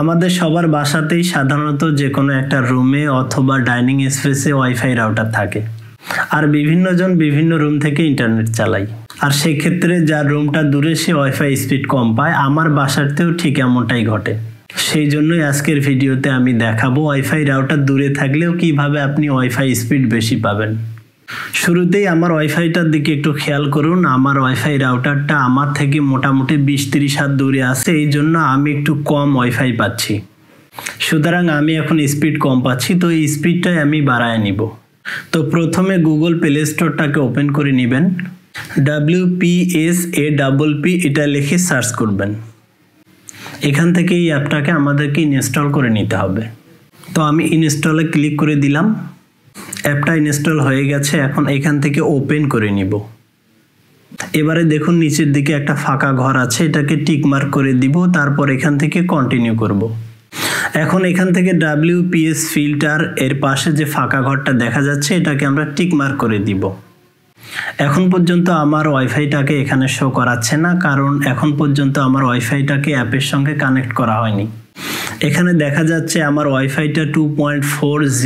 আমাদের সবার বাসাতেই সাধারণত যে কোনো একটা রুমে অথবা ডাইনিং স্পেসে ওয়াইফাই রাউটার থাকে, আর বিভিন্নজন বিভিন্ন রুম থেকে ইন্টারনেট চালায়। আর সেই ক্ষেত্রে যার রুমটা দূরে সে ওয়াইফাই স্পিড কম পায়। আমার বাসাতেও ঠিক এমনটাই ঘটে। সেই জন্যই আজকের ভিডিওতে আমি দেখাবো ওয়াইফাই রাউটার দূরে থাকলেও কিভাবে আপনি ওয়াইফাই স্পিড বেশি পাবেন। শুরুতেই আমার ওয়াইফাইটার দিকে একটু খেয়াল করুন। আমার ওয়াইফাই রাউটারটা আমার থেকে মোটামুটি 20-30 হাত দূরে আছে, এই জন্য আমি একটু কম ওয়াইফাই পাচ্ছি। সুতরাং আমি এখন স্পিড কম পাচ্ছি, তো এই স্পিডটাই আমি বাড়ায় নিব। তো প্রথমে গুগল প্লে স্টোরটাকে ওপেন করে নেবেন। WPSAPP এটা লিখে সার্চ করবেন। এখান থেকে এই অ্যাপটাকে আমাদেরকে ইনস্টল করে নিতে হবে। তো আমি ইনস্টলে ক্লিক করে দিলাম। অ্যাপটা ইনস্টল হয়ে গেছে। এখন এখান থেকে ওপেন করে নিব। এবারে দেখুন নিচের দিকে একটা ফাঁকা ঘর আছে, এটাকে টিক মার্ক করে দিব। তারপর এখান থেকে কন্টিনিউ করব। এখন এখান থেকে WPS ফিল্টার এর পাশে যে ফাঁকা ঘরটা দেখা যাচ্ছে এটাকে আমরা টিক মার্ক করে দিব। এখন পর্যন্ত আমার ওয়াইফাইটাকে এখানে শো করাচ্ছে না, কারণ এখন পর্যন্ত আমার ওয়াইফাইটাকে অ্যাপের সঙ্গে কানেক্ট করা হয়নি। এখানে দেখা যাচ্ছে আমার ওয়াইফাইটা 2.4G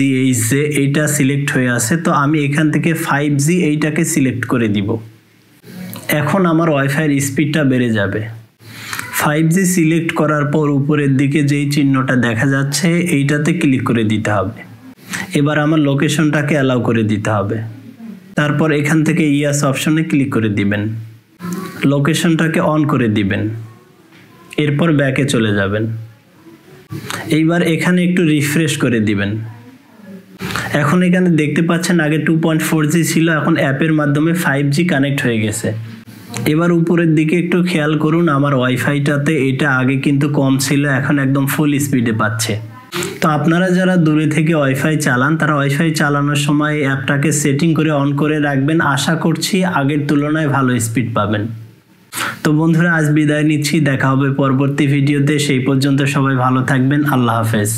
এইটা সিলেক্ট হয়ে আছে। তো আমি এখান থেকে 5G এইটাকে সিলেক্ট করে দিব। এখন আমার ওয়াইফাইয়ের স্পিডটা বেড়ে যাবে। 5G সিলেক্ট করার পর উপরের দিকে যেই চিহ্নটা দেখা যাচ্ছে এইটাতে ক্লিক করে দিতে হবে। এবার আমার লোকেশনটাকে অ্যালাউ করে দিতে হবে। তারপর এখান থেকে ইয়াস অপশনে ক্লিক করে দিবেন। লোকেশনটাকে অন করে দিবেন। এরপর ব্যাকে চলে যাবেন। এইবার এখানে একটু রিফ্রেশ করে দিবেন। এখন এখানে দেখতে পাচ্ছেন আগে 2.4G ছিল, এখন অ্যাপের মাধ্যমে 5G কানেক্ট হয়ে গেছে। এবার উপরের দিকে একটু খেয়াল করুন, আমার ওয়াইফাইটাতে এটা আগে কিন্তু কম ছিল, এখন একদম ফুল স্পিডে পাচ্ছে। তো আপনারা যারা দূরে থেকে ওয়াইফাই চালান তারা ওয়াইফাই চালানোর সময় অ্যাপটাকে সেটিং করে অন করে রাখবেন। আশা করছি আগের তুলনায় ভালো স্পিড পাবেন। তো বন্ধুরা, আজ বিদায় নিচ্ছি। দেখা হবে পরবর্তী ভিডিওতে। সেই পর্যন্ত সবাই ভালো থাকবেন। আল্লাহ হাফেজ।